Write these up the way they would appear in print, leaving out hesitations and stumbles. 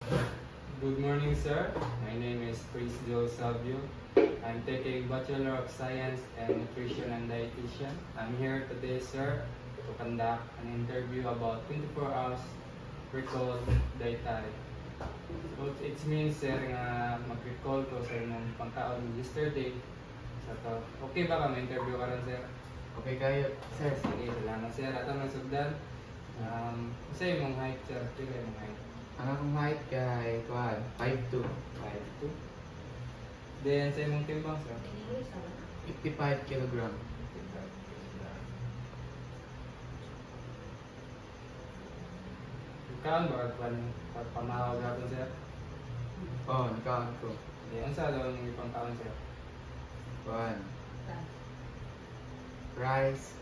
Good morning, sir. My name is Chris Joe Savio. I'm taking Bachelor of Science in Nutrition and Dietitian. I'm here today, sir, to conduct an interview about 24 hours recall dietary. So it means, sir, nga mag-recall ko sa imong pangkaon yesterday. So, okay ba ka ma-interview ka rin, sir? Okay kayo, sir. Sige, salamat, sir. At ang sugdan, sa imong height, sir. Pila imong height? Ang akong height kay 5'2". 5'2". Then sa imong timbang, sir? 55 kilogram. Ikaw ba pamahawag ako, sir? Oh, nakaon ko. Yan sa daw ng ipang taon, sir. Rice.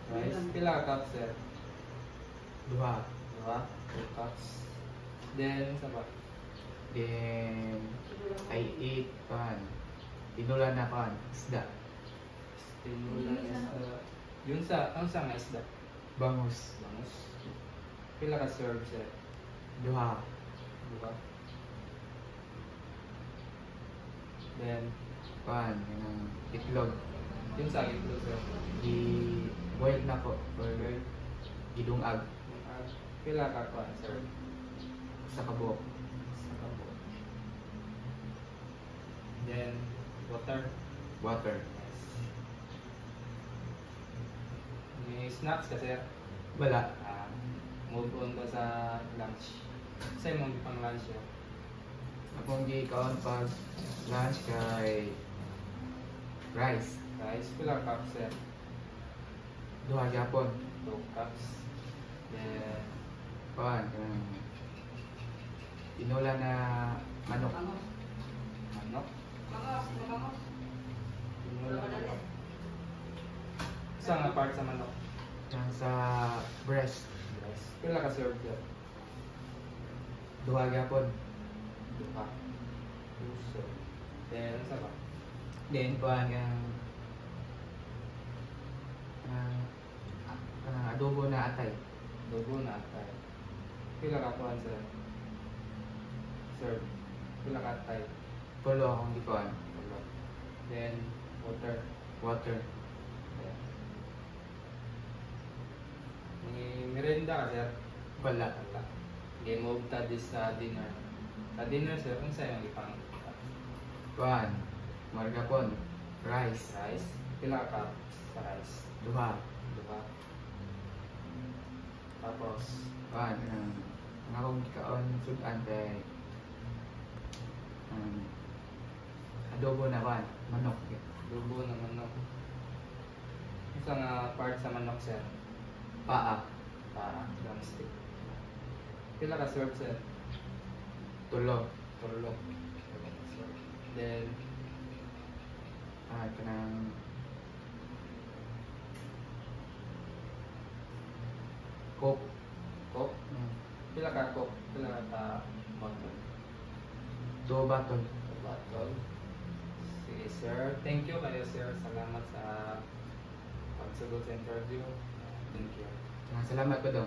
Rice. Pila ka cup, sir? 2. Diba? 2 cups. Then, sa ba? Then I eat tinulan na isda. Tinulan isda. Yun sa, ang sa nga isda? Bangus. Bangus. Pila ka serve, sir? 2. Diba? Then, Yung itlog. yun sa itlog, sir? I-boil na ko or idungag Pila ka kuan, sir? sa kabok. Sa kabo. Then, water. Water. May snacks ka, sir? Wala. Move on ka sa lunch. Sa imong pang lunch, sir? Akong gikaon pag lunch kay rice. Rice, pila ka cups, sir? 2 gyapon. 2 cups. Then, tinulan na manok. manok. Tinula manok. Isa nga part sa manok. Yan sa breast. Yes. Pila ka serve, sir? 2 gyapon. 2 ka. 2 serve. Then, sa ba? Then adobo na atay. Dugo na atay. Pila ka kuhan, sir? Serve. Pila ka atay? Pulo akong gikuan. Wala. Then, water. Water. Ayan. May merenda ka, sir? Wala. Wala. Game of tadis sa dinner. Sa dinner, sir, kung sa'yo ipang Margapon. Rice. rice. Pila ka sa rice? 2. Diba? Tapos, Ang akong gikaon sudan kay adobo na manok. dugo ng manok. Isa nga part sa manok, sir? Paa. Para drumstick. Pila ka serve, sir? 3. Turlok. Then, Kanang coke. coke. Pila ka coke? Pila ka bottle? 2 bottle. Bottle. Sige, sir. Thank you kayo, sir. Salamat sa pagsagot sa interview. Thank you. Salamat ko daw.